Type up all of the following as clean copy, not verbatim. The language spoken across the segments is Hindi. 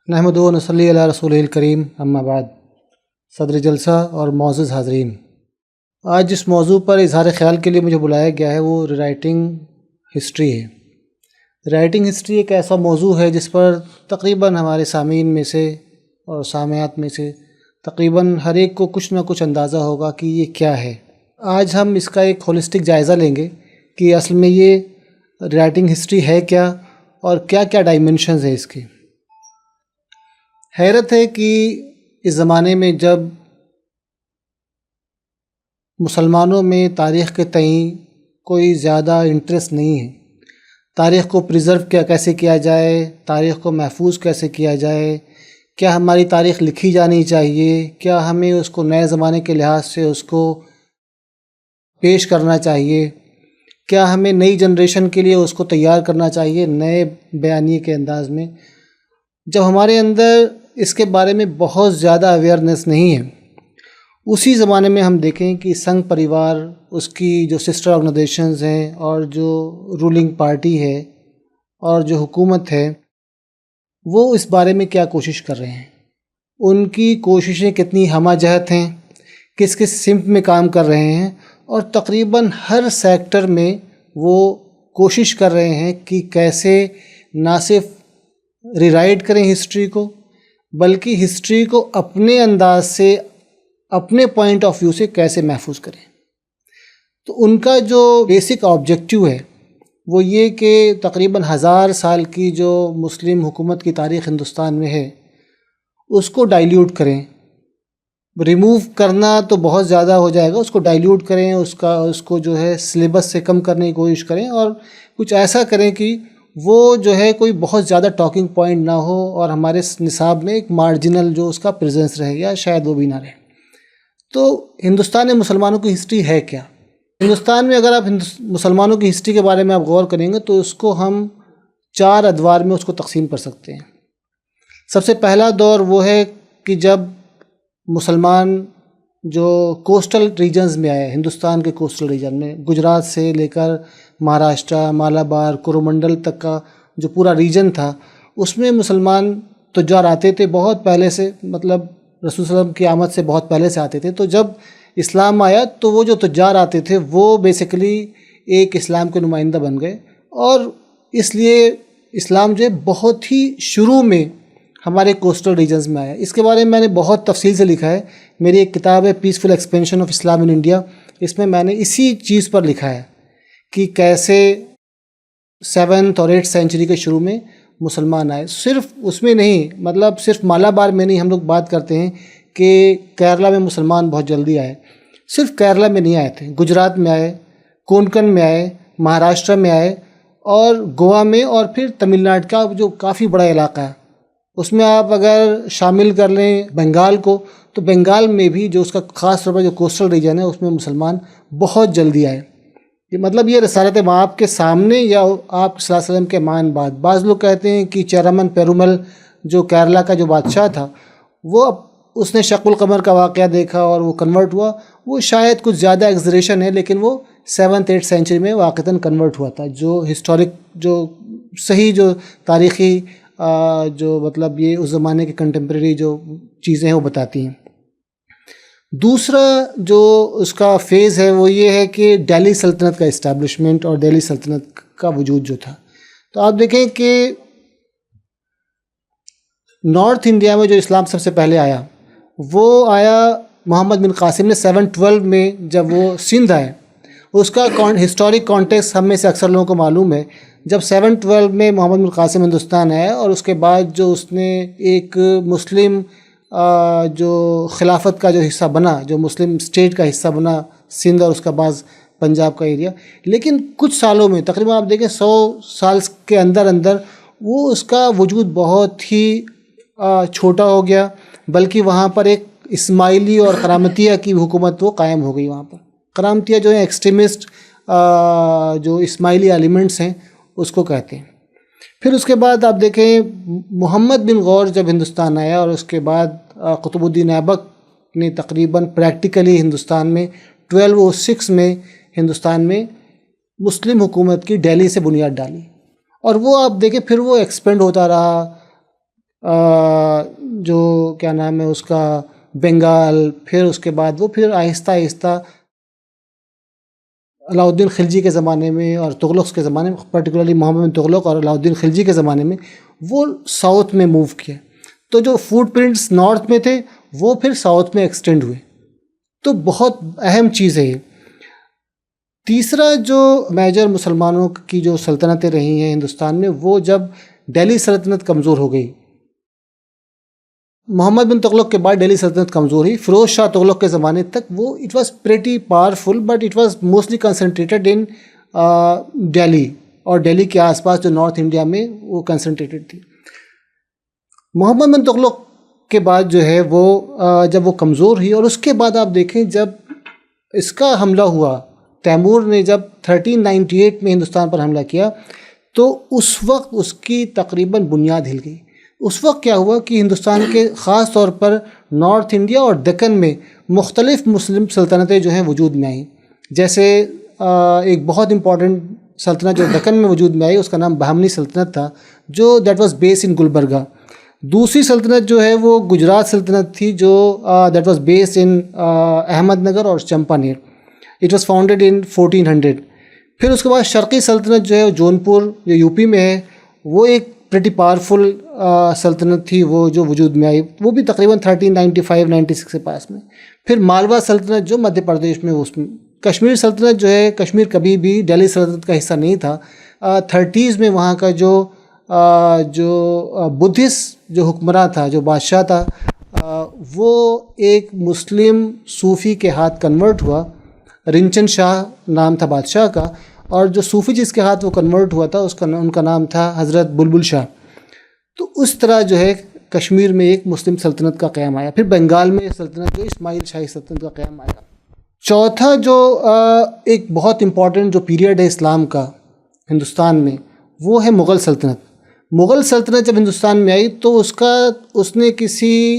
नहमदुहु व नसल्ली अला रसूलिल करीम अम्मा बाद। सदर जलसा और मौजूद हाज़रीन, आज जिस मौजू पर इजहार ख्याल के लिए मुझे बुलाया गया है वो राइटिंग हिस्ट्री है। राइटिंग हिस्ट्री एक ऐसा मौजू है जिस पर तकरीबन हमारे सामीन में से और सामयात में से तकरीबन हर एक को कुछ ना कुछ अंदाज़ा होगा कि ये क्या है। आज हम इसका एक होलिस्टिक जायज़ा लेंगे कि असल में ये राइटिंग हिस्ट्री है क्या और क्या क्या डायमेंशंस है इसके। हैरत है कि इस ज़माने में जब मुसलमानों में तारीख़ के तई कोई ज़्यादा इंटरेस्ट नहीं है, तारीख़ को प्रिज़र्व कैसे किया जाए, तारीख़ को महफूज कैसे किया जाए, क्या हमारी तारीख़ लिखी जानी चाहिए, क्या हमें उसको नए ज़माने के लिहाज से उसको पेश करना चाहिए, क्या हमें नई जनरेशन के लिए उसको तैयार करना चाहिए नए बयानिए के अंदाज़ में। जब हमारे अंदर इसके बारे में बहुत ज़्यादा अवेयरनेस नहीं है, उसी ज़माने में हम देखें कि संघ परिवार, उसकी जो सिस्टर ऑर्गेनाइजेशंस हैं और जो रूलिंग पार्टी है और जो हुकूमत है, वो इस बारे में क्या कोशिश कर रहे हैं, उनकी कोशिशें कितनी हमाजहत हैं, किस किस सिम्त में काम कर रहे हैं, और तकरीबन हर सेक्टर में वो कोशिश कर रहे हैं कि कैसे ना सिर्फ रीराइट करें हिस्ट्री को, बल्कि हिस्ट्री को अपने अंदाज से, अपने पॉइंट ऑफ व्यू से कैसे महफूज करें। तो उनका जो बेसिक ऑब्जेक्टिव है वो ये कि तकरीबन 1000 साल की जो मुस्लिम हुकूमत की तारीख़ हिंदुस्तान में है उसको डाइल्यूट करें। रिमूव करना तो बहुत ज़्यादा हो जाएगा, उसको डाइल्यूट करें, उसको जो है सिलेबस से कम करने की कोशिश करें और कुछ ऐसा करें कि वो जो है कोई बहुत ज़्यादा टॉकिंग पॉइंट ना हो और हमारे निसाब में एक मार्जिनल जो उसका प्रेजेंस रहे या शायद वो भी ना रहे। तो हिंदुस्तान में मुसलमानों की हिस्ट्री है क्या? हिंदुस्तान में अगर आप मुसलमानों की हिस्ट्री के बारे में आप गौर करेंगे तो उसको हम 4 अदवार में उसको तकसीम कर सकते हैं। सबसे पहला दौर वो है कि जब मुसलमान जो कोस्टल रीजन्स में आए, हिंदुस्तान के कोस्टल रीजन में गुजरात से लेकर महाराष्ट्र, मालाबार, कोरोमंडल तक का जो पूरा रीजन था, उसमें मुसलमान तुज्जार आते थे बहुत पहले से, मतलब रसूल सल्लल्लाहु अलैहि वसल्लम की आमद से बहुत पहले से आते थे। तो जब इस्लाम आया तो वो जो तुज्जार आते थे वो बेसिकली एक इस्लाम के नुमाइंदा बन गए, और इसलिए इस्लाम जो है बहुत ही शुरू में हमारे कोस्टल रीजन्स में आया। इसके बारे में मैंने बहुत तफसील से लिखा है, मेरी एक किताब है peaceful expansion of Islam in India, इसमें मैंने इसी चीज़ पर लिखा है कि कैसे 7th और 8th सेंचुरी के शुरू में मुसलमान आए। सिर्फ उसमें नहीं, मतलब सिर्फ मालाबार में नहीं, हम लोग बात करते हैं कि केरला में मुसलमान बहुत जल्दी आए। सिर्फ केरला में नहीं आए थे, गुजरात में आए, कोंकण में आए, महाराष्ट्र में आए और गोवा में, और फिर तमिलनाडु का जो काफ़ी बड़ा इलाका है उसमें आप अगर शामिल कर लें बंगाल को, तो बंगाल में भी जो उसका ख़ास तौर पर जो कोस्टल रीजन है उसमें मुसलमान बहुत जल्दी आए। ये मतलब ये रसालत माप के सामने या आप सल्लल्लाहु अलैहि वसल्लम के मान बाद। बाज़ लोग कहते हैं कि चेरामन पेरुमल जो केरला का जो बादशाह था, वो उसने शकुल कमर का वाक़या देखा और वो कन्वर्ट हुआ। वो शायद कुछ ज़्यादा एग्जरेशन है, लेकिन वो 7th 8th सेंचुरी में वाक़तन कन्वर्ट हुआ था। जो हिस्टोरिक, जो सही, जो तारीख़ी, जो मतलब ये उस ज़माने के कंटेम्प्रेरी जो चीज़ें हैं वो बताती हैं। दूसरा जो उसका फ़ेज़ है वो ये है कि दिल्ली सल्तनत का इस्टेब्लिशमेंट और दिल्ली सल्तनत का वजूद जो था। तो आप देखें कि नॉर्थ इंडिया में जो इस्लाम सबसे पहले आया वो आया मोहम्मद बिन कासिम ने 712 में, जब वो सिंध आए। उसका हिस्टोरिक कॉन्टेक्स्ट हम में से अक्सर लोगों को मालूम है। जब 712 में मोहम्मद बिन कासिम हिंदुस्तान आया और उसके बाद जो उसने एक मुस्लिम जो खिलाफत का जो हिस्सा बना, जो मुस्लिम स्टेट का हिस्सा बना सिंध और उसका बाद पंजाब का एरिया, लेकिन कुछ सालों में, तकरीबन आप देखें 100 साल के अंदर अंदर वो उसका वजूद बहुत ही छोटा हो गया, बल्कि वहाँ पर एक इस्माइली और करामतिया की हुकूमत वो कायम हो गई। वहाँ पर करामतिया जो है एक्सट्रीमिस्ट जो इस्माइली एलिमेंट्स हैं उसको कहते हैं। फिर उसके बाद आप देखें मोहम्मद बिन गौर जब हिंदुस्तान आया, और उसके बाद कुतुबुद्दीन ऐबक ने तकरीबन प्रैक्टिकली हिंदुस्तान में 1206 में हिंदुस्तान में मुस्लिम हुकूमत की दिल्ली से बुनियाद डाली। और वो आप देखें फिर वो एक्सपेंड होता रहा, जो क्या नाम है उसका, बंगाल, फिर उसके बाद वो फिर आहिस्ता आहिस्ता अलाउद्दीन खिलजी के ज़माने में और तुगलक के ज़माने में, पर्टिकुलरली मोहम्मद बिन तुगलक और अलाउद्दीन खिलजी के ज़माने में वो साउथ में मूव किया। तो जो फुट प्रिंट्स नॉर्थ में थे वो फिर साउथ में एक्सटेंड हुए। तो बहुत अहम चीज़ है ये। तीसरा जो मेजर मुसलमानों की जो सल्तनतें रही हैं हिंदुस्तान में, वो जब दिल्ली सल्तनत कमज़ोर हो गई, मोहम्मद बिन तुगलक के बाद दिल्ली सल्तनत कमज़ोर हुई। फ़िरोज़ शाह तुगलक के ज़माने तक वो it was pretty powerful, but it was mostly concentrated इन दिल्ली और दिल्ली के आसपास जो नॉर्थ इंडिया में वो कंसंट्रेटेड थी। मोहम्मद बिन तुगलक के बाद जो है वो जब वो कमज़ोर हुई, और उसके बाद आप देखें जब इसका हमला हुआ, तैमूर ने जब 1398 में हिंदुस्तान पर हमला किया, तो उस वक्त उसकी तकरीबन बुनियाद हिल गई। उस वक्त क्या हुआ कि हिंदुस्तान के ख़ास तौर पर नॉर्थ इंडिया और दक्कन में मुख्तलिफ़ मुस्लिम सल्तनतें जो हैं वजूद में आई। जैसे एक बहुत इम्पॉर्टेंट सल्तनत जो दक्कन में वजूद में आई उसका नाम बहमनी सल्तनत था, जो that was based in Gulbarga. दूसरी सल्तनत जो है वो गुजरात सल्तनत थी, जो that was based in Ahmednagar और Champaner. It was founded in 1400। फिर उसके बाद शर्क़ी सल्तनत जो है जौनपुर जो यूपी में है, वो एक प्रेटी पावरफुल सल्तनत थी, वो जो वजूद में आई, वो भी तकरीबन 1395-96 के पास में। फिर मालवा सल्तनत जो मध्य प्रदेश में, उसमें कश्मीर सल्तनत जो है, कश्मीर कभी भी दिल्ली सल्तनत का हिस्सा नहीं था। 30s में वहाँ का जो बुद्धिस्ट जो हुक्मरान था, जो बादशाह था, वो एक मुस्लिम सूफ़ी के हाथ कन्वर्ट हुआ। रिंचन शाह नाम था बादशाह का, और जो सूफ़ी जिसके हाथ वो कन्वर्ट हुआ था उनका नाम था हज़रत बुलबुल शाह। तो उस तरह जो है कश्मीर में एक मुस्लिम सल्तनत का क़याम आया। फिर बंगाल में सल्तनत जो इस्माइल शाही सल्तनत का क़याम आया। चौथा जो एक बहुत इम्पॉर्टेंट जो पीरियड है इस्लाम का हिंदुस्तान में, वो है मुग़ल सल्तनत। मुग़ल सल्तनत जब हिंदुस्तान में आई तो उसने किसी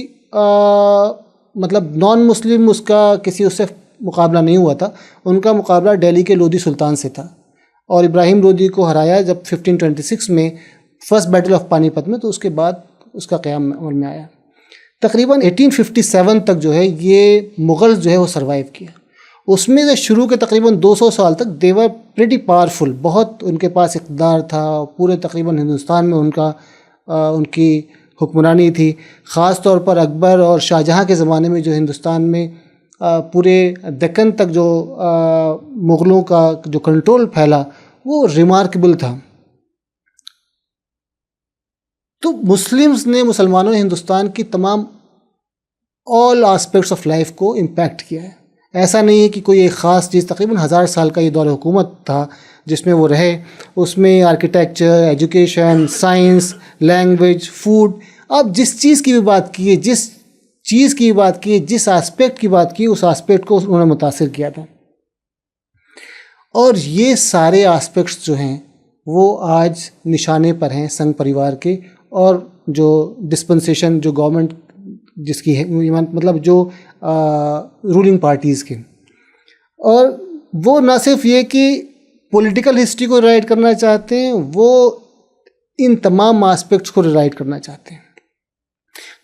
मतलब नॉन मुस्लिम उसका किसी उससे मुकाबला नहीं हुआ था। उनका मुकाबला दिल्ली के लोधी सुल्तान से था, और इब्राहिम लोधी को हराया जब 1526 में फर्स्ट बैटल ऑफ पानीपत में, तो उसके बाद उसका क़याम अमल में आया। तकरीबन 1857 तक जो है ये मुग़ल जो है वो सर्वाइव किया। उसमें से शुरू के तकरीबन 200 साल तक दे वर प्रीटी पावरफुल, बहुत उनके पास इक़्तिदार था, पूरे तकरीबन हिंदुस्तान में उनकी हुक्मरानी थी। ख़ास तौर पर अकबर और शाहजहाँ के ज़माने में जो हिंदुस्तान में पूरे दक्कन तक जो मुग़लों का जो कंट्रोल फैला वो रिमार्केबल था। तो मुसलमानों ने हिंदुस्तान की तमाम ऑल एस्पेक्ट्स ऑफ लाइफ को इम्पैक्ट किया है। ऐसा नहीं है कि कोई एक ख़ास चीज़, तकरीबन 1000 साल का ये दौर हुकूमत था जिसमें वो रहे। उसमें architecture, education, science, language, food, आप जिस चीज़ की भी बात कीजिए, जिस चीज़ की बात की, जिस एस्पेक्ट की बात की, उस एस्पेक्ट को उन्होंने मुतासिर किया था। और ये सारे एस्पेक्ट्स जो हैं वो आज निशाने पर हैं संघ परिवार के, और जो डिस्पेंसेशन जो गवर्नमेंट जिसकी है, मतलब जो रूलिंग पार्टीज़ के। और वो ना सिर्फ ये कि पॉलिटिकल हिस्ट्री को राइट करना चाहते हैं, वो इन तमाम एस्पेक्ट्स को राइट करना चाहते हैं।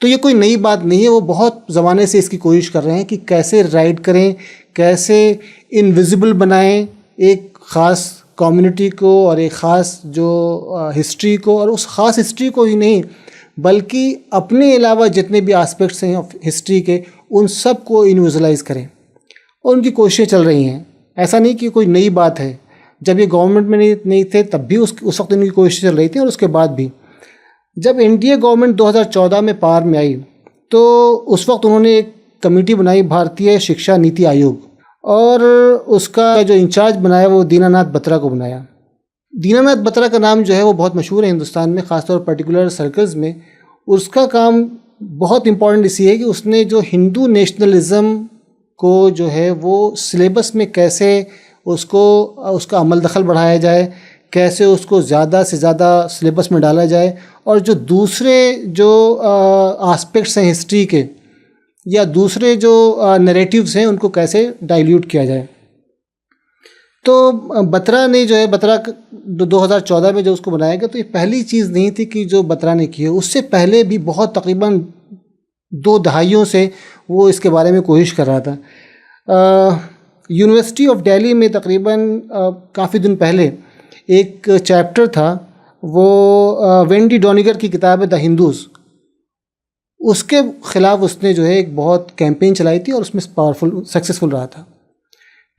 तो ये कोई नई बात नहीं है, वो बहुत ज़माने से इसकी कोशिश कर रहे हैं कि कैसे राइट करें, कैसे इनविजिबल बनाएं एक ख़ास कम्युनिटी को और एक ख़ास जो हिस्ट्री को, और उस ख़ास हिस्ट्री को ही नहीं बल्कि अपने अलावा जितने भी एस्पेक्ट्स हैं ऑफ हिस्ट्री के, उन सब को इनविजुलाइज करें। और उनकी कोशिशें चल रही हैं। ऐसा नहीं कि कोई नई बात है, जब ये गवर्नमेंट में नहीं थे तब भी उस वक्त उनकी कोशिशें चल रही थी, और उसके बाद भी। जब एनडीए गवर्नमेंट 2014 में पावर में आई तो उस वक्त उन्होंने एक कमेटी बनाई, भारतीय शिक्षा नीति आयोग, और उसका जो इंचार्ज बनाया वो दीनानाथ बत्रा को बनाया। दीनानाथ बत्रा का नाम जो है वो बहुत मशहूर है हिंदुस्तान में, ख़ासतौर पर्टिकुलर सर्कल्स में। उसका काम बहुत इम्पॉर्टेंट इसलिए है कि उसने जो हिंदू नेशनलिज़म को जो है वो सिलेबस में कैसे उसका अमल दखल बढ़ाया जाए, कैसे उसको ज़्यादा से ज़्यादा सिलेबस में डाला जाए, और जो दूसरे जो एस्पेक्ट्स हैं हिस्ट्री के या दूसरे जो नैरेटिव्स हैं उनको कैसे डाइल्यूट किया जाए। तो बत्रा ने जो है, बत्रा 2014 में जो उसको बनाया गया, तो ये पहली चीज़ नहीं थी कि जो बत्रा ने की है। उससे पहले भी बहुत तकरीबन 2 दहाइयों से वो इसके बारे में कोशिश कर रहा था। यूनिवर्सिटी ऑफ दिल्ली में तकरीबन काफ़ी दिन पहले एक चैप्टर था, वो वेंडी डोनिगर की किताब है द हिंदूज़, उसके ख़िलाफ़ उसने जो है एक बहुत कैंपेन चलाई थी और उसमें पावरफुल सक्सेसफुल रहा था।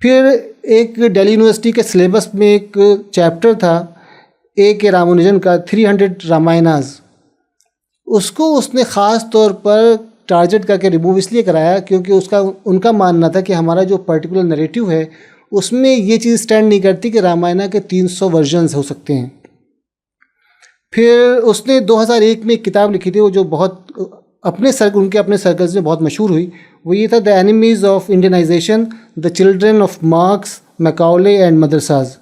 फिर एक दिल्ली यूनिवर्सिटी के सिलेबस में एक चैप्टर था ए के रामानुजन का 300 रामायणास, उसको उसने ख़ास तौर पर टारगेट करके रिमूव इसलिए कराया क्योंकि उनका मानना था कि हमारा जो पर्टिकुलर नैरेटिव है उसमें ये चीज़ स्टैंड नहीं करती कि रामायण के 300 वर्जन्स हो सकते हैं। फिर उसने 2001 में एक किताब लिखी थी, वो जो बहुत उनके अपने सर्कल्स में बहुत मशहूर हुई। वो ये था the enemies of Indianization, the children of Marx, Macaulay and madrasas.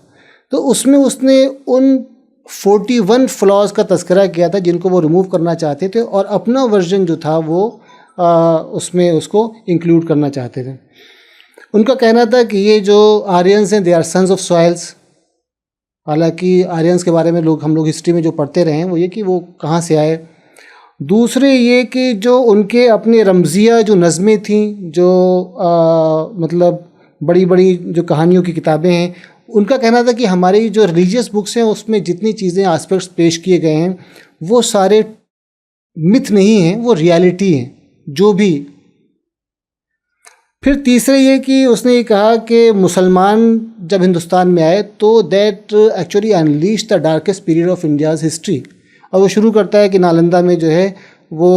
तो उसमें उसने उन 41 फ्लॉज का तस्करा किया था जिनको वो रिमूव करना चाहते थे, और अपना वर्जन जो था वो उसमें उसको इंक्लूड करना चाहते थे। उनका कहना था कि ये जो आर्यंस हैं, they are sons of soils. हालांकि आर्यंस के बारे में हम लोग हिस्ट्री में जो पढ़ते रहे हैं वो ये कि वो कहाँ से आए। दूसरे ये कि जो उनके अपने रमज़िया जो नज़में थीं, जो मतलब बड़ी बड़ी जो कहानियों की किताबें हैं, उनका कहना था कि हमारी जो रिलीजियस बुक्स हैं उसमें जितनी चीज़ें एस्पेक्ट्स पेश किए गए हैं वो सारे मिथ नहीं हैं, वो रियलिटी हैं जो भी। फिर तीसरे ये कि उसने ये कहा कि मुसलमान जब हिंदुस्तान में आए तो that actually unleash the darkest period of India's history. और वो शुरू करता है कि नालंदा में जो है वो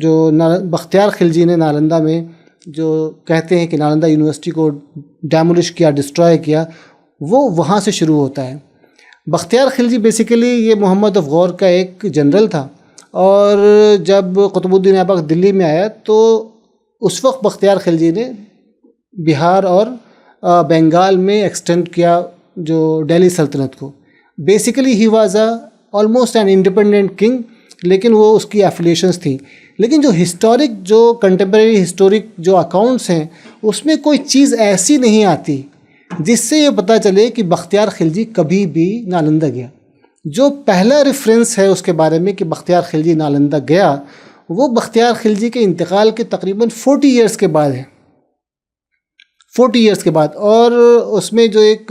जो बख्तियार खिलजी ने नालंदा में जो कहते हैं कि नालंदा यूनिवर्सिटी को डैमोलिश किया, डिस्ट्रॉय किया, वो वहाँ से शुरू होता है। बख्तियार खिलजी बेसिकली ये मोहम्मद ऑफ गौर का एक जनरल था, और जब कुतुबुद्दीन ऐबक दिल्ली में आया तो उस वक्त बख्तियार खिलजी ने बिहार और बंगाल में एक्सटेंड किया जो दिल्ली सल्तनत को। Basically he was almost an independent king, लेकिन वो उसकी एफिलिएशंस थी। लेकिन जो हिस्टोरिक, जो कंटेम्प्रेरी हिस्टोरिक जो अकाउंट्स हैं उसमें कोई चीज़ ऐसी नहीं आती जिससे ये पता चले कि बख्तियार खिलजी कभी भी नालंदा गया। जो पहला रेफरेंस है उसके बारे में कि बख्तियार खिलजी नालंदा गया, वो बख्तियार खिलजी के इंतकाल के तकरीबन 40 ईयर्स के बाद है, 40 ईयर्स के बाद। और उसमें जो एक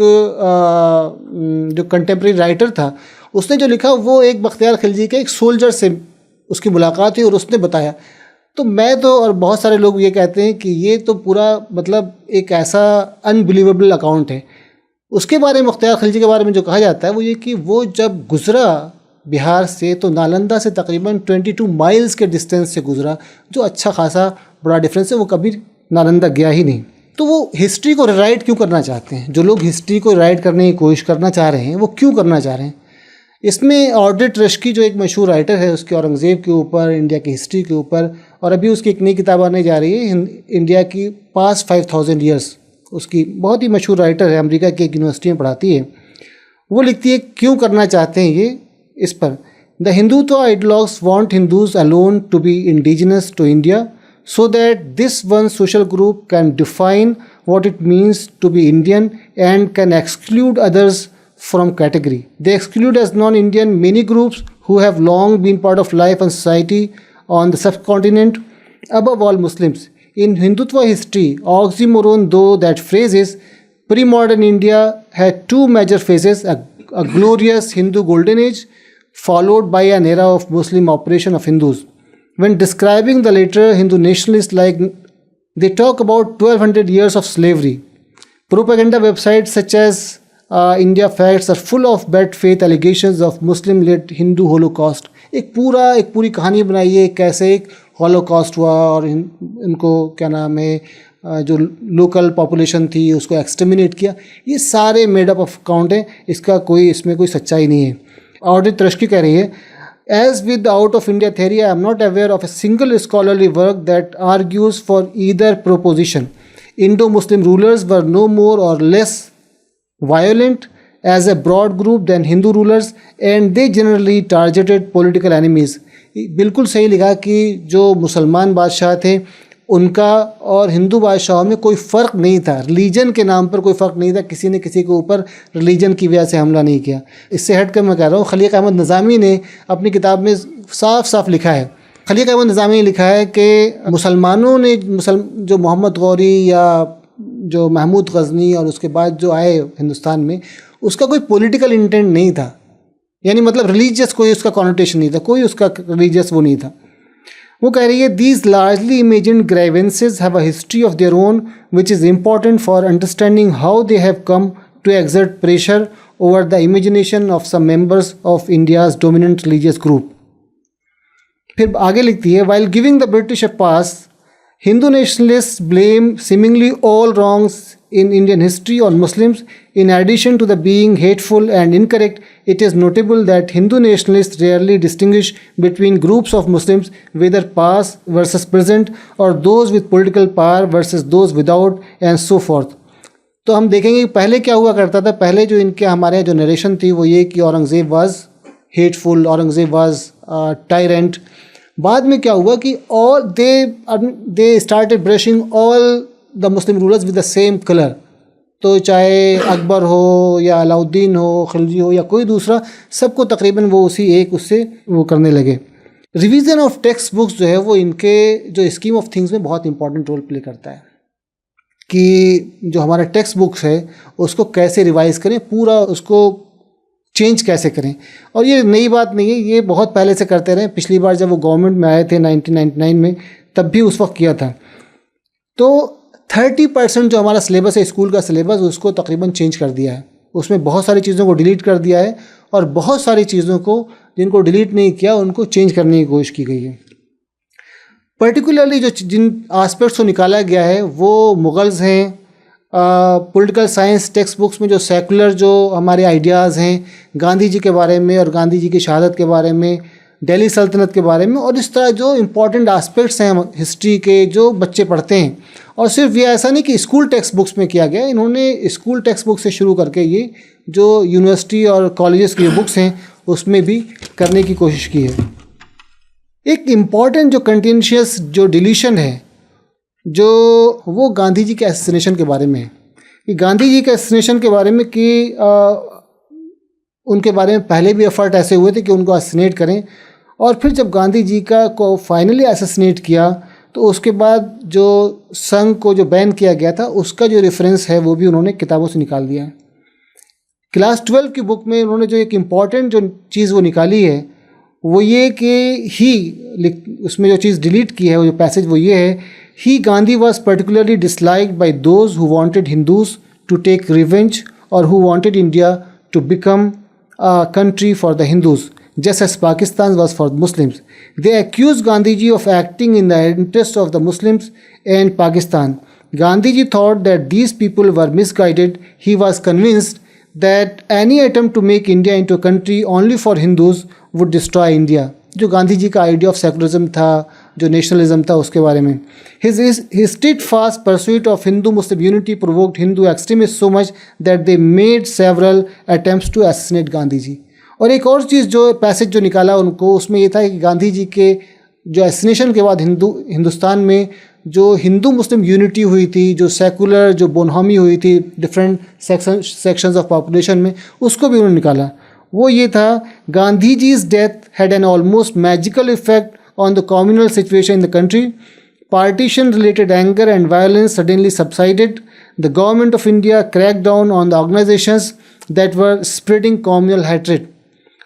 जो कंटेम्प्रेरी राइटर था उसने जो लिखा वो एक बख्तियार खिलजी के एक सोल्जर से उसकी मुलाकात हुई और उसने बताया। तो मैं तो और बहुत सारे लोग ये कहते हैं कि ये तो पूरा मतलब एक ऐसा अनबिलीवेबल अकाउंट है। उसके बारे में, बख्तियार खिलजी के बारे में जो कहा जाता है वो ये कि वो जब गुज़रा बिहार से तो नालंदा से तकरीबन 22 माइल्स के डिस्टेंस से गुज़रा, जो अच्छा खासा बड़ा डिफरेंस है। वो कभी नालंदा गया ही नहीं। तो वो हिस्ट्री को राइट क्यों करना चाहते हैं? जो लोग हिस्ट्री को राइट करने की कोशिश करना चाह रहे हैं वो क्यों करना चाह रहे हैं? इसमें ऑर्डिट रश्की जो एक मशहूर राइटर है, उसके औरंगज़ेब के ऊपर, इंडिया की हिस्ट्री के ऊपर, और अभी उसकी एक नई किताब आने जा रही है इंडिया की पास्ट 5000 ईयर्स। उसकी बहुत ही मशहूर राइटर है, अमेरिका की एक यूनिवर्सिटी में पढ़ाती है। वो लिखती है क्यों करना चाहते हैं ये इस पर। The Hindutva ideologues want Hindus alone to be indigenous to India so that this one social group can define what it means to be Indian and can exclude others from category. They exclude as non-Indian many groups who have long been part of life and society on the subcontinent, above all Muslims. In Hindutva history, oxymoron though that phrase is, pre-modern India had two major phases, a glorious Hindu golden age followed by an era of Muslim oppression of Hindus. When describing the later, Hindu nationalists they talk about 1200 years of slavery. Propaganda websites such as India Facts are full of bad faith allegations of Muslim-led Hindu Holocaust. एक पूरी कहानी बनाई है कैसे एक हॉलोकॉस्ट हुआ और इनको क्या नाम है जो लोकल पॉपुलेशन थी उसको एक्सटर्मिनेट किया। ये सारे मेड अप ऑफ अकाउंट है, इसमें कोई सच्चाई नहीं है। ऑडिट रश्की कह रही है, As with the out of India theory, I am not aware of a single scholarly work that argues for either proposition. Indo-Muslim rulers were no more or less violent as a broad group than Hindu rulers, and they generally targeted political enemies. बिल्कुल सही लिखा कि जो मुसलमान बादशाह थे उनका और हिंदू बादशाहों में कोई फ़र्क नहीं था, रिलीजन के नाम पर कोई फ़र्क नहीं था, किसी ने किसी के ऊपर रिलीजन की वजह से हमला नहीं किया। इससे हट कर मैं कह रहा हूँ, खलीक अहमद निज़ामी ने अपनी किताब में साफ साफ लिखा है, खलीक अहमद निज़ामी ने लिखा है कि मुसलमानों ने जो मोहम्मद गौरी या जो महमूद गज़नी और उसके बाद जो आए हिंदुस्तान में, उसका कोई पॉलिटिकल इंटेंट नहीं था, यानी मतलब रिलीजियस कोई उसका कॉनोटेशन नहीं था, कोई उसका रिलीजियस वो नहीं था। वो कह रही है, these largely imagined grievances have a history of their own which is important for understanding how they have come to exert pressure over the imagination of some members of India's dominant religious group. फिर आगे लिखती है, while giving the British a pass, Hindu nationalists blame seemingly all wrongs in Indian history on Muslims. In addition to the being hateful and incorrect, it is notable that Hindu nationalists rarely distinguish between groups of Muslims, whether past versus present, or those with political power versus those without, and so forth. तो हम देखेंगे कि पहले क्या हुआ करता था। पहले जो इनके हमारे जो नरेशन थी वो ये कि Aurangzeb was hateful, Aurangzeb was tyrant. बाद में क्या हुआ कि all they started brushing all the Muslim rulers with the same colour. तो चाहे अकबर हो या अलाउद्दीन हो, खिलजी हो या कोई दूसरा, सबको तकरीबन वो उसी एक उससे वो करने लगे। रिवीजन ऑफ टेक्स्ट बुक्स जो है वो इनके जो स्कीम ऑफ थिंग्स में बहुत इंपॉर्टेंट रोल प्ले करता है कि जो हमारा टेक्स्ट बुक्स है उसको कैसे रिवाइज करें, पूरा उसको चेंज कैसे करें। और ये नई बात नहीं है, ये बहुत पहले से करते रहे। पिछली बार जब वो गवर्नमेंट में आए थे 1999 में, तब भी उस वक्त किया था। तो 30% जो हमारा सिलेबस है, स्कूल का सिलेबस, उसको तकरीबन चेंज कर दिया है। उसमें बहुत सारी चीज़ों को डिलीट कर दिया है और बहुत सारी चीज़ों को जिनको डिलीट नहीं किया उनको चेंज करने की कोशिश की गई है। पर्टिकुलरली जो जिन आस्पेक्ट्स को निकाला गया है वो मुग़ल्स हैं। पॉलिटिकल साइंस टेक्स्ट बुक्स में जो सेकुलर जो हमारे आइडियाज़ हैं गांधी जी के बारे में और गांधी जी की शहादत के बारे में, दिल्ली सल्तनत के बारे में, और इस तरह जो इम्पोर्टेंट एस्पेक्ट्स हैं हिस्ट्री के जो बच्चे पढ़ते हैं। और सिर्फ ये ऐसा नहीं कि स्कूल टेक्स्ट बुक्स में किया गया, इन्होंने स्कूल टेक्स्ट बुक से शुरू करके ये जो यूनिवर्सिटी और कॉलेजेस की बुक्स हैं उसमें भी करने की कोशिश की है। एक इम्पॉर्टेंट जो कंटेंशियस जो डिलीशन है जो वो गांधी जी के असैसिनेशन के बारे में है। कि गांधी जी के असैसिनेशन के बारे में कि उनके बारे में पहले भी एफर्ट ऐसे हुए थे कि उनको असैसिनेट करें, और फिर जब गांधी जी को फाइनली असैसिनेट किया तो उसके बाद जो संघ को जो बैन किया गया था उसका जो रेफरेंस है वो भी उन्होंने किताबों से निकाल दिया है। क्लास 12 की बुक में उन्होंने जो एक इम्पॉर्टेंट जो चीज़ वो निकाली है वो ये कि उसमें जो चीज़ डिलीट की है, वो जो पैसेज वो ये है, he Gandhi was particularly disliked by those who wanted Hindus to take revenge और who wanted India to become a country for the Hindus, just as Pakistan was for Muslims. They accused Gandhiji of acting in the interest of the Muslims and Pakistan. Gandhiji thought that these people were misguided. He was convinced that any attempt to make India into a country only for Hindus would destroy India. जो गांधी जी का आइडिया ऑफ सेकुलरिज्म था, जो नेशनलिज्म था, उसके बारे में his steadfast pursuit of Hindu-Muslim unity provoked Hindu extremists so much that they made several attempts to assassinate Gandhi ji. और एक और चीज़ जो पैसेज जो निकाला उनको, उसमें ये था कि गांधी जी के जो असैसिनेशन के बाद हिंदुस्तान में जो हिंदू मुस्लिम यूनिटी हुई थी, जो सेकुलर जो बोनहामी हुई थी डिफरेंट सेक्शंस ऑफ पॉपुलेशन में, उसको भी उन्होंने निकाला। वो ये था, Gandhi जी's death had an almost magical effect on the communal situation in the country. Partition-related anger and violence suddenly subsided. The government of India cracked down on the organizations that were spreading communal hatred.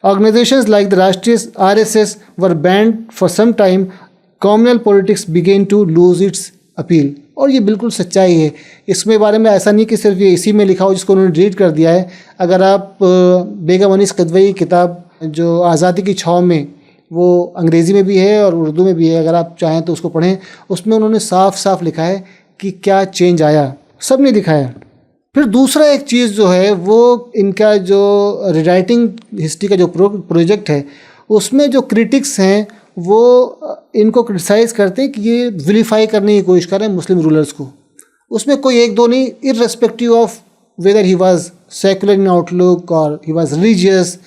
Organizations like the Rashtriya RSS were banned for some time. Communal politics began to lose its appeal. और ये बिल्कुल सच्चाई है। इसमें बारे में ऐसा नहीं कि सिर्फ ये इसी में लिखा हो जिसको उन्होंने डिलीट कर दिया है। अगर आप बेगम अनीस किदवई की किताब जो आज़ादी की छाँव में, वो अंग्रेज़ी में भी है और उर्दू में भी है, अगर आप चाहें तो उसको पढ़ें। उसमें उन्होंने साफ साफ लिखा है कि क्या चेंज आया, सब ने दिखाया। फिर दूसरा एक चीज़ जो है वो इनका जो रीराइटिंग हिस्ट्री का जो प्रोजेक्ट है उसमें जो क्रिटिक्स हैं वो इनको क्रिटिसाइज़ करते हैं कि ये विलीफाई करने की कोशिश कर रहे हैं मुस्लिम रूलर्स को। उसमें कोई एक दो नहीं, irrespective of weather he was secular in outlook और ही वाज रिलीजियस,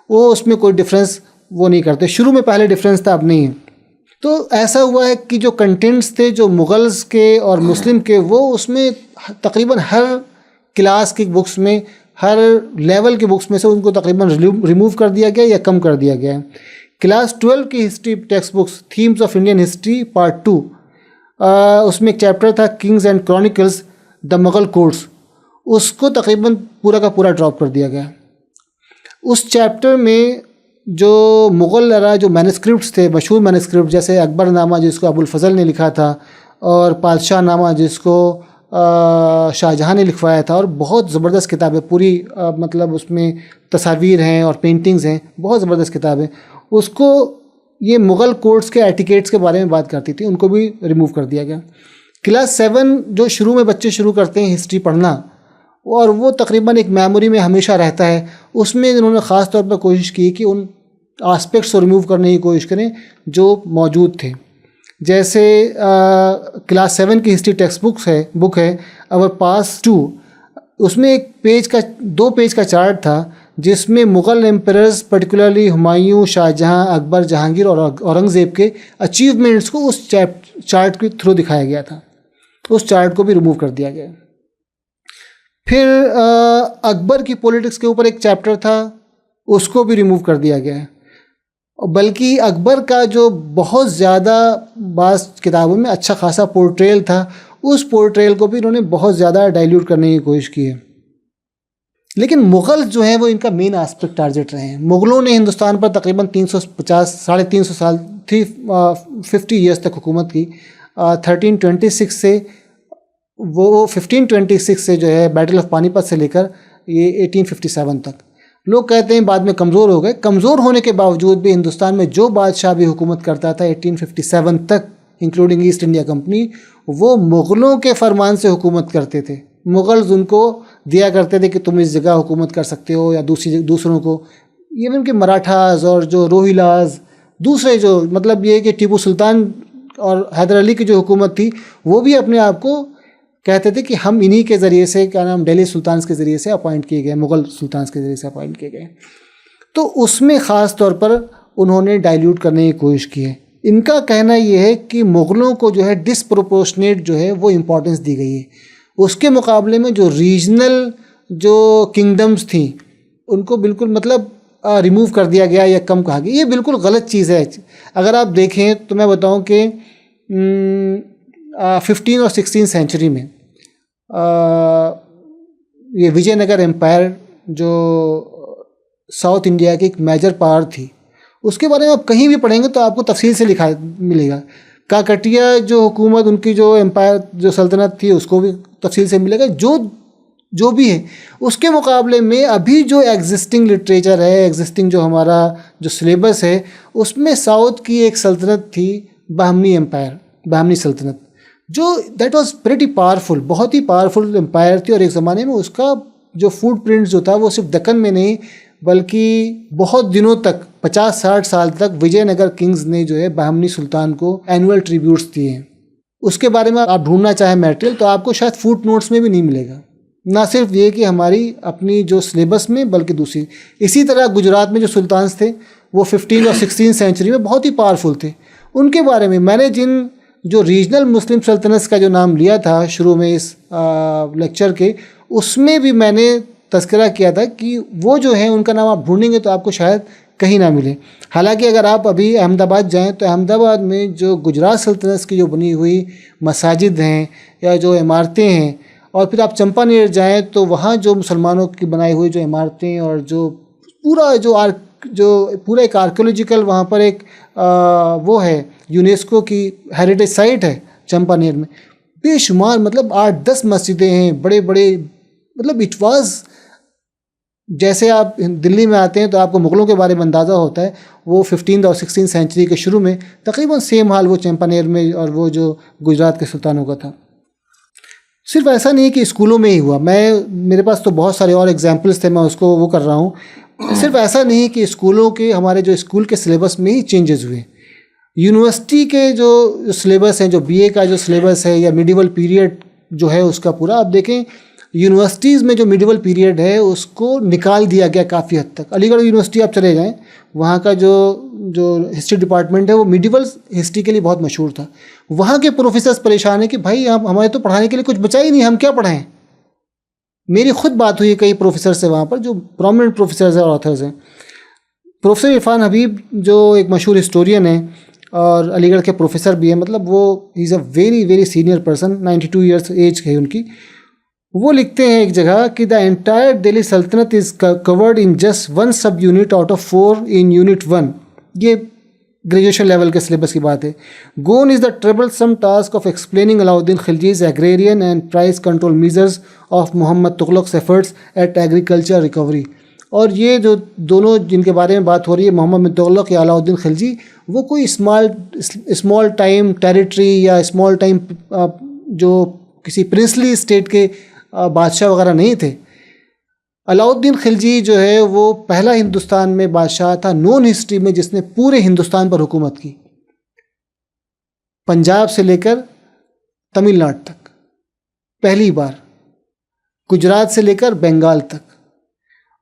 वो उसमें कोई डिफरेंस वो नहीं करते। शुरू में पहले डिफरेंस था, अब नहीं है। तो ऐसा हुआ है कि जो कंटेंट्स थे जो मुग़ल्स के और मुस्लिम के, वो उसमें तकरीबन हर क्लास की बुक्स में, हर लेवल की बुक्स में से उनको तकरीबन रिमूव कर दिया गया या कम कर दिया गया है। क्लास 12 की history text books, themes of Indian history part 2, उसमें एक चैप्टर था Kings and chronicles the Mughal courts, उसको तकरीबन पूरा का पूरा ड्रॉप कर दिया गया। उस चैप्टर में जो मुग़ल एरा जो मैन्युस्क्रिप्ट्स थे, मशहूर मैन्युस्क्रिप्ट, जैसे अकबरनामा जिसको अबुल फजल ने लिखा था, और पातशाहनामा जिसको शाहजहाँ ने लिखवाया था, और बहुत ज़बरदस्त किताब है पूरी, मतलब उसमें तस्वीर हैं और पेंटिंग्स हैं, बहुत ज़बरदस्त किताब है। उसको ये मुग़ल कोर्ट्स के एटिकेट्स के बारे में बात करती थी, उनको भी रिमूव कर दिया गया। क्लास 7 जो शुरू में बच्चे शुरू करते हैं हिस्ट्री पढ़ना, और वो तकरीबन एक मेमोरी में हमेशा रहता है, उसमें इन्होंने ख़ास तौर पर कोशिश की कि उन एस्पेक्ट्स को रिमूव करने की कोशिश करें जो मौजूद थे। जैसे क्लास 7 की हिस्ट्री टेक्स्ट बुक है अवर पास 2, उसमें एक पेज का 2 पेज का चार्ट था जिसमें मुग़ल एम्परर्स, पर्टिकुलरली हुमायूं, शाहजहाँ, अकबर, जहांगीर और औरंगज़ेब के अचीवमेंट्स को उस चार्ट के थ्रू दिखाया गया था। उस चार्ट को भी रिमूव कर दिया गया। फिर अकबर की पॉलिटिक्स के ऊपर एक चैप्टर था, उसको भी रिमूव कर दिया गया है। बल्कि अकबर का जो बहुत ज़्यादा बास किताबों में अच्छा खासा पोर्ट्रेल था, उस पोर्ट्रेल को भी इन्होंने बहुत ज़्यादा डाइल्यूट करने की कोशिश की है। लेकिन मुग़ल जो हैं वो इनका मेन एस्पेक्ट टारगेट रहे हैं। मुग़लों ने हिंदुस्तान पर तकरीबन 350 साढ़े 300 साल 350 ईयर्स तक हुकूमत की। 1326 से वो 1526 से जो है बैटल ऑफ पानीपत से लेकर ये 1857 तक। लोग कहते हैं बाद में कमज़ोर हो गए। कमज़ोर होने के बावजूद भी हिंदुस्तान में जो बादशाह भी हुकूमत करता था 1857 तक, इंक्लूडिंग ईस्ट इंडिया कंपनी, वो मुग़लों के फरमान से हुकूमत करते थे। मुग़ल्स उनको दिया करते थे कि तुम इस जगह हुकूमत कर सकते हो, या दूसरों को, इवन के मराठास और जो रोहिलास, दूसरे जो, मतलब ये कि टीपू सुल्तान और हैदर अली की जो हुकूमत थी, वो भी अपने आप को कहते थे कि हम इन्हीं के ज़रिए से, क्या नाम, दिल्ली सुल्तान के ज़रिए से अपॉइंट किए गए, मुग़ल सुल्तान के ज़रिए से अपॉइंट किए गए। तो उसमें ख़ास तौर पर उन्होंने डाइल्यूट करने की कोशिश की है। इनका कहना ये है कि मुग़लों को जो है डिसप्रोपोर्शनेट जो है वो इम्पोर्टेंस दी गई है। उसके मुकाबले में जो रीजनल जो किंगडम्स थी उनको बिल्कुल मतलब रिमूव कर दिया गया या कम कहा गया। ये बिल्कुल गलत चीज़ है। अगर आप देखें तो मैं बताऊं कि 15 और 16 सेंचुरी में ये विजयनगर एम्पायर जो साउथ इंडिया की एक मेजर पावर थी, उसके बारे में आप कहीं भी पढ़ेंगे तो आपको तफसील से लिखा मिलेगा। काकटिया जो हुकूमत, उनकी जो एम्पायर, जो सल्तनत थी, उसको भी तफसील से मिलेगा। जो भी है उसके मुकाबले में अभी जो एग्जिस्टिंग लिटरेचर है, एग्जिस्टिंग जो हमारा जो सिलेबस है, उसमें साउथ की एक सल्तनत थी बहमनी एम्पायर, बहमनी सल्तनत, जो दैट वाज प्रेटी पावरफुल, बहुत ही पावरफुल एम्पायर थी। और एक ज़माने में उसका जो फुट प्रिंट्स जो था वो सिर्फ दक्कन में नहीं बल्कि बहुत दिनों तक, 50-60 साल तक विजयनगर किंग्स ने जो है बहमनी सुल्तान को एनुअल ट्रिब्यूट्स दिए हैं। उसके बारे में आप ढूंढना चाहें मटेरियल तो आपको शायद फुट नोट्स में भी नहीं मिलेगा। ना सिर्फ ये कि हमारी अपनी जो सिलेबस में, बल्कि दूसरी। इसी तरह गुजरात में जो सुल्तान थे वो 15 और 16 सेंचुरी में बहुत ही पावरफुल थे। उनके बारे में मैंने जिन जो रीजनल मुस्लिम सल्तनत का जो नाम लिया था शुरू में इस लेक्चर के, उसमें भी मैंने तज़किरा किया था कि वो जो है उनका नाम आप ढूंढेंगे तो आपको शायद कहीं ना मिले। हालांकि अगर आप अभी अहमदाबाद जाएं तो अहमदाबाद में जो गुजरात सल्तनत की जो बनी हुई मसाजिद हैं या जो इमारतें हैं, और फिर आप चंपानेर जाएं तो वहाँ जो मुसलमानों की बनाई हुई जो इमारतें और जो पूरा एक आर्कियोलॉजिकल वहाँ पर एक वो है, यूनेस्को की हेरिटेज साइट है चंपानेर में, बेशुमार, मतलब 8-10 मस्जिदें हैं बड़े बड़े। मतलब इट वाज, जैसे आप दिल्ली में आते हैं तो आपको मुग़लों के बारे में अंदाज़ा होता है, वो 15 और 16 सेंचुरी के शुरू में तकरीबन सेम हाल वो चंपानेर में और वो जो गुजरात के सुल्तानों का था। सिर्फ ऐसा नहीं कि स्कूलों में ही हुआ, मेरे पास तो बहुत सारे और एग्जाम्पल्स थे, मैं उसको वो कर रहा हूँ। सिर्फ ऐसा नहीं कि स्कूलों के, हमारे जो स्कूल के सिलेबस में ही चेंजेस हुए। यूनिवर्सिटी के जो सिलेबस हैं, जो बीए का जो सिलेबस है या मिडिवल पीरियड जो है उसका पूरा, आप देखें यूनिवर्सिटीज़ में जो मिडिवल पीरियड है उसको निकाल दिया गया काफ़ी हद तक। अलीगढ़ यूनिवर्सिटी आप चले जाएं, वहाँ का जो जो हिस्ट्री डिपार्टमेंट है वो मिडिवल हिस्ट्री के लिए बहुत मशहूर था। वहाँ के प्रोफेसर्स परेशान हैं कि भाई हम हमारे तो पढ़ाने के लिए कुछ बचा ही नहीं, हम क्या पढ़ाएं। मेरी खुद बात हुई कई प्रोफेसर से वहाँ पर जो प्रोमिनेंट प्रोफेसर्स और ऑथर्स हैं। प्रोफेसर इरफान हबीब जो एक मशहूर हिस्टोरियन है और अलीगढ़ के प्रोफेसर भी हैं, मतलब वो is a very very senior person, 92 years एज है उनकी। वो लिखते हैं एक जगह कि द एंटायर दिल्ली सल्तनत is covered in just 1 sub unit out of 4 in unit 1। ये ग्रेजुएशन लेवल के सिलेबस की बात है। Gone is the troublesome task of explaining Alauddin Khilji's agrarian and price control measures of Mohammad Tughlaq efforts at agriculture recovery. और ये जो दोनों जिनके बारे में बात हो रही है, मोहम्मद तुगलक या अलाउद्दीन खिलजी, वो कोई स्मॉल टाइम टेरिटरी या स्मॉल टाइम जो किसी प्रिंसली स्टेट के बादशाह वगैरह नहीं थे। अलाउद्दीन खिलजी जो है वो पहला हिंदुस्तान में बादशाह था नॉन हिस्ट्री में जिसने पूरे हिंदुस्तान पर हुकूमत की, पंजाब से लेकर तमिलनाडु तक पहली बार, गुजरात से लेकर बंगाल तक।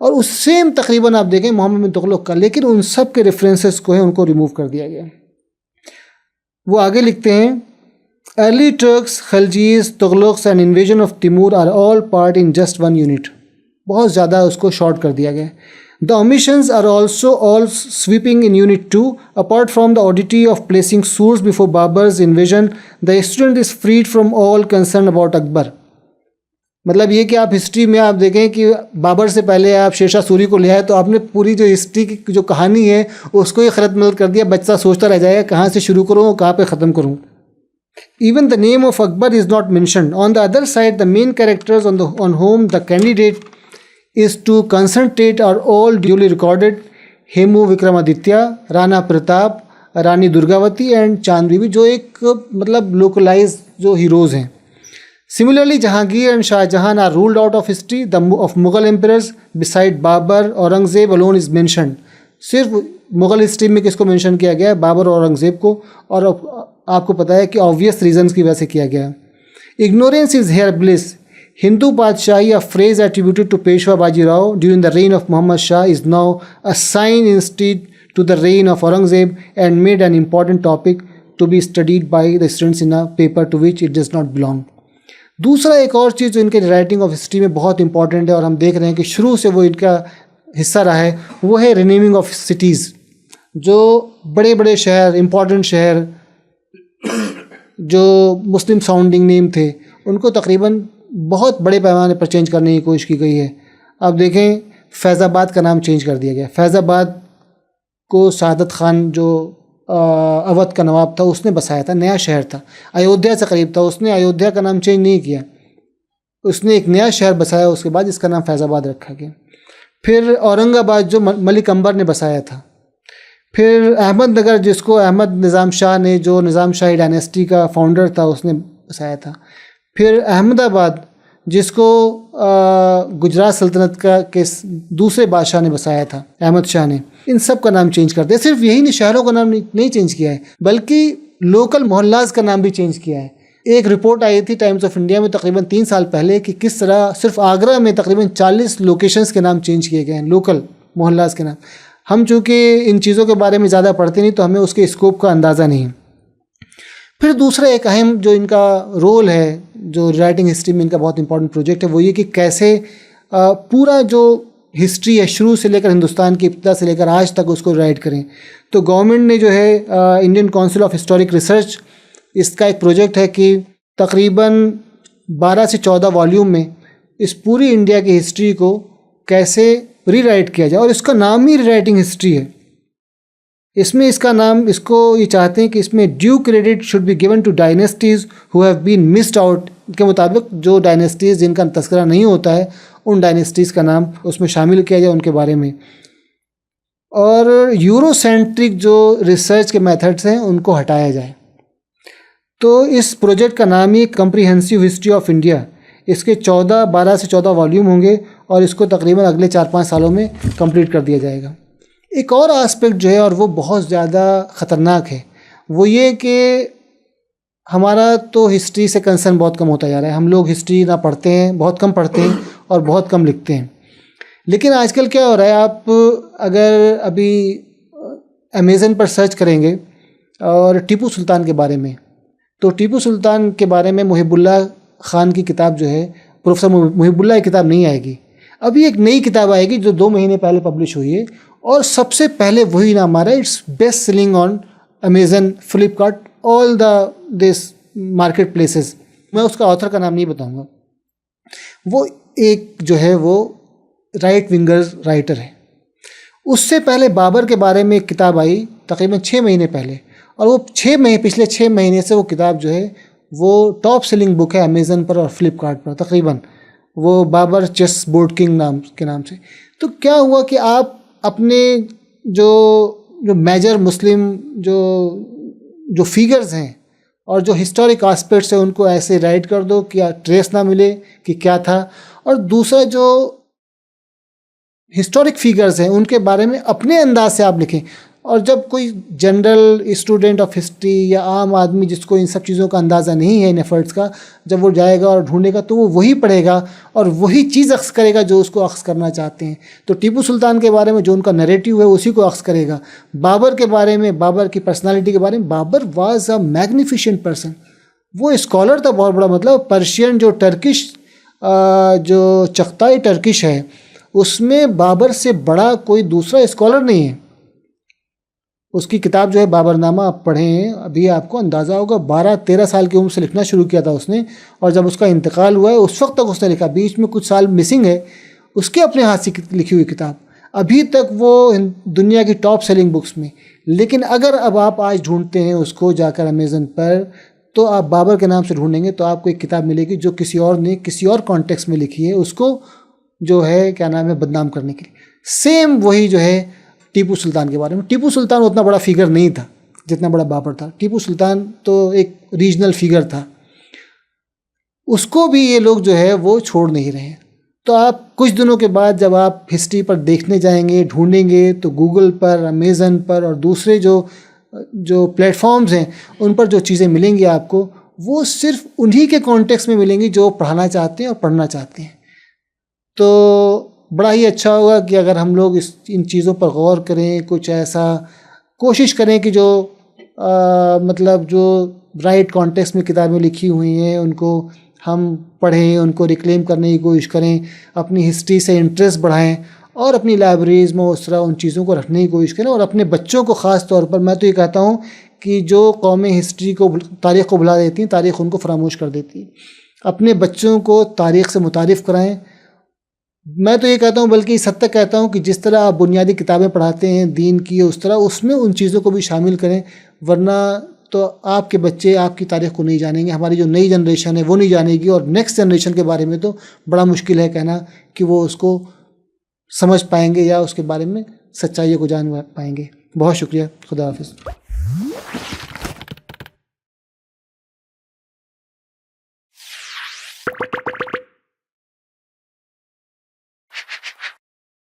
और उस सेम तकरीबन आप देखें मोहम्मद बिन तुगलक का, लेकिन उन सब के रेफरेंसेस को है उनको रिमूव कर दिया गया। वो आगे लिखते हैं, early Turks, Khiljis, Tughlaqs and invasion of Timur are all part in just 1 unit. बहुत ज़्यादा उसको शॉर्ट कर दिया गया। The omissions are also all sweeping in unit 2। Apart from the oddity of placing Surs before Babur's invasion, the student is freed from all concern about Akbar. मतलब ये कि आप हिस्ट्री में आप देखें कि बाबर से पहले आप शेरशाह सूरी को ले आए, तो आपने पूरी जो हिस्ट्री की जो कहानी है उसको ही खलत मलत कर दिया। बच्चा सोचता रह जाएगा कहाँ से शुरू करूँ, कहाँ पे ख़त्म करूँ। Even the name of Akbar is not mentioned. On the other side, the main characters on whom the candidate is to concentrate are all duly recorded. Hemu Vikramaditya, Rana Pratap, Rani Durgavati and चांद बीबी, जो एक मतलब लोकलाइज जो हीरोज़ हैं। Similarly, Jahangir and Shah Jahan are ruled out of history. The of Mughal emperors beside Babur, Aurangzeb alone is mentioned. सिर्फ मुग़ल हिस्ट्री में किसको मेंशन किया गया है? बाबर और औरंगज़ेब को। और आपको पता है कि ऑब्वियस रीजंस की वजह से किया गया है। Ignorance is here bliss. Hindu Badshahi, a phrase attributed to Peshwa Bajirao during the reign of Mohammad Shah, is now a sign instead to the reign of Aurangzeb and made an important topic to be studied by the students in a paper to which it does not belong. दूसरा एक और चीज़ जो इनके राइटिंग ऑफ हिस्ट्री में बहुत इंपॉर्टेंट है और हम देख रहे हैं कि शुरू से वो इनका हिस्सा रहा है, वो है रिनेमिंग ऑफ सिटीज़। जो बड़े बड़े शहर, इम्पॉर्टेंट शहर जो मुस्लिम साउंडिंग नेम थे, उनको तकरीबन बहुत बड़े पैमाने पर चेंज करने की कोशिश की गई है। अब देखें, फैज़ाबाद का नाम चेंज कर दिया गया। फैज़ाबाद को सादत खान जो अवध का नवाब था उसने बसाया था, नया शहर था, अयोध्या से करीब था, उसने अयोध्या का नाम चेंज नहीं किया, उसने एक नया शहर बसाया, उसके बाद इसका नाम फैज़ाबाद रखा गया। फिर औरंगाबाद जो मलिक अंबर ने बसाया था। फिर अहमदनगर जिसको अहमद निज़ाम शाह ने, जो निज़ाम शाही डायनेस्टी का फाउंडर था, उसने बसाया था। फिर अहमदाबाद जिसको गुजरात सल्तनत का के दूसरे बादशाह ने बसाया था, अहमद शाह ने। इन सब का नाम चेंज कर दिया। सिर्फ यही नहीं, शहरों का नाम नहीं चेंज किया है, बल्कि लोकल मोहल्लाज का नाम भी चेंज किया है। एक रिपोर्ट आई थी टाइम्स ऑफ इंडिया में तकरीबन 3 साल पहले कि किस तरह सिर्फ आगरा में तकरीबन 40 लोकेशंस के नाम चेंज किए गए हैं, लोकल मोहल्लाज के नाम। हम चूँकि इन चीज़ों के बारे में ज़्यादा पढ़ते नहीं, तो हमें उसके स्कोप का अंदाज़ा नहीं है। फिर दूसरा एक अहम जो इनका रोल है, जो राइटिंग हिस्ट्री में इनका बहुत इंपॉर्टेंट प्रोजेक्ट है, वो ये कि कैसे पूरा जो हिस्ट्री है शुरू से लेकर हिंदुस्तान की इब्तिदा से लेकर आज तक उसको राइट करें। तो गवर्नमेंट ने जो है Indian council of historic research, इसका एक प्रोजेक्ट है कि तकरीबन 12 से 14 वॉल्यूम में इस पूरी इंडिया की हिस्ट्री को कैसे रीराइट किया जाए, और इसका नाम ही रीराइटिंग हिस्ट्री है। इसमें इसका नाम, इसको ये चाहते हैं कि इसमें due credit should be given to dynasties who have been missed out. के मुताबिक जो डायनेस्टीज़ जिनका तस्करा नहीं होता है, उन डायनेस्टीज़ का नाम उसमें शामिल किया जाए, उनके बारे में। और यूरोसेंट्रिक जो रिसर्च के मेथड्स हैं उनको हटाया जाए। तो इस प्रोजेक्ट का नाम ही कम्प्रीहेंसिव हिस्ट्री ऑफ इंडिया। इसके 12 से 14 वॉल्यूम होंगे और इसको तकरीबन अगले 4-5 सालों में कंप्लीट कर दिया जाएगा। एक और एस्पेक्ट जो है, और वो बहुत ज़्यादा ख़तरनाक है, वो ये कि हमारा तो हिस्ट्री से कंसर्न बहुत कम होता जा रहा है। हम लोग हिस्ट्री ना पढ़ते हैं, बहुत कम पढ़ते हैं और बहुत कम लिखते हैं। लेकिन आजकल क्या हो रहा है, आप अगर अभी अमेज़न पर सर्च करेंगे और टीपू सुल्तान के बारे में, तो टीपू सुल्तान के बारे में मुहिबुल्लाह खान की किताब जो है, प्रोफेसर मुहिबुल्लाह की किताब नहीं आएगी, अभी एक नई किताब आएगी जो 2 महीने पहले पब्लिश हुई है और सबसे पहले वही नाम आ रहा है, it's best selling on Amazon, Flipkart, all the this market places. मैं उसका ऑथर का नाम नहीं बताऊंगा। वो एक जो है वो राइट विंगर राइटर है। उससे पहले बाबर के बारे में एक किताब आई तकरीबन 6 महीने पहले, और वो पिछले 6 महीने से वो किताब जो है वो टॉप सेलिंग बुक है अमेज़न पर और फ्लिपकार्ट पर तकरीबन, वो बाबर चेस बोर्ड किंग के नाम से। तो क्या हुआ कि आप अपने जो मेजर मुस्लिम जो फिगर्स हैं और जो हिस्टोरिक एस्पेक्ट्स हैं उनको ऐसे राइट कर दो कि ट्रेस ना मिले कि क्या था, और दूसरा जो हिस्टोरिक फिगर्स हैं उनके बारे में अपने अंदाज से आप लिखें। और जब कोई जनरल स्टूडेंट ऑफ हिस्ट्री या आम आदमी जिसको इन सब चीज़ों का अंदाज़ा नहीं है इन एफर्ट्स का, जब वो जाएगा और ढूंढेगा तो वो वही पढ़ेगा और वही चीज़ अक्स करेगा जो उसको अक्स करना चाहते हैं। तो टीपू सुल्तान के बारे में जो उनका नैरेटिव है उसी को अक्स करेगा। बाबर के बारे में, बाबर की पर्सनालिटी के बारे में, Babur was a magnificent person. वो स्कॉलर था बहुत बड़ा, मतलब पर्शियन जो टर्किश जो चगताई टर्किश है उसमें बाबर से बड़ा कोई दूसरा स्कॉलर नहीं है। उसकी किताब जो है बाबरनामा आप पढ़ें, अभी आपको अंदाज़ा होगा 12-13 साल की उम्र से लिखना शुरू किया था उसने, और जब उसका इंतकाल हुआ है उस वक्त तक उसने लिखा, बीच में कुछ साल मिसिंग है उसके अपने हाथ से लिखी हुई किताब, अभी तक वो दुनिया की टॉप सेलिंग बुक्स में। लेकिन अगर अब आप आज ढूंढते हैं उसको जाकर अमेज़न पर, तो आप बाबर के नाम से ढूंढेंगे तो आपको एक किताब मिलेगी जो किसी और ने किसी और कॉन्टेक्स्ट में लिखी है, उसको जो है क्या नाम है बदनाम करने के लिए। सेम वही जो है टीपू सुल्तान के बारे में। टीपू सुल्तान उतना बड़ा फिगर नहीं था जितना बड़ा बाबर था। टीपू सुल्तान तो एक रीजनल फिगर था, उसको भी ये लोग जो है वो छोड़ नहीं रहे हैं। तो आप कुछ दिनों के बाद जब आप हिस्ट्री पर देखने जाएंगे, ढूंढेंगे, तो गूगल पर, अमेज़न पर और दूसरे जो प्लेटफॉर्म्स हैं उन पर जो चीज़ें मिलेंगी आपको, वो सिर्फ उन्हीं के कॉन्टेक्स्ट में मिलेंगी जो पढ़ाना चाहते हैं और पढ़ना चाहते हैं। तो बड़ा ही अच्छा होगा कि अगर हम लोग इन चीज़ों पर गौर करें, कुछ ऐसा कोशिश करें कि जो मतलब जो राइट कॉन्टेक्स्ट में किताबें लिखी हुई हैं उनको हम पढ़ें, उनको रिक्लेम करने की कोशिश करें, अपनी हिस्ट्री से इंटरेस्ट बढ़ाएं और अपनी लाइब्रेरीज़ में उस तरह उन चीज़ों को रखने की कोशिश करें। और अपने बच्चों को ख़ास तौर पर मैं तो ये कहता हूँ कि जो कौमें हिस्ट्री को, तारीख़ को भुला देती हैं, तारीख़ उनको फरामोश कर देती है। अपने बच्चों को तारीख़ से मुतारिफ़ कराएँ। मैं तो ये कहता हूँ, बल्कि इस हद तक कहता हूँ कि जिस तरह आप बुनियादी किताबें पढ़ाते हैं दीन की, उस तरह उसमें उन चीज़ों को भी शामिल करें, वरना तो आपके बच्चे आपकी तारीख़ को नहीं जानेंगे, हमारी जो नई जनरेशन है वो नहीं जानेगी, और नेक्स्ट जनरेशन के बारे में तो बड़ा मुश्किल है कहना कि वो उसको समझ पाएंगे या उसके बारे में सच्चाइयों को जान पाएंगे। बहुत शुक्रिया, खुदा हाफिज़।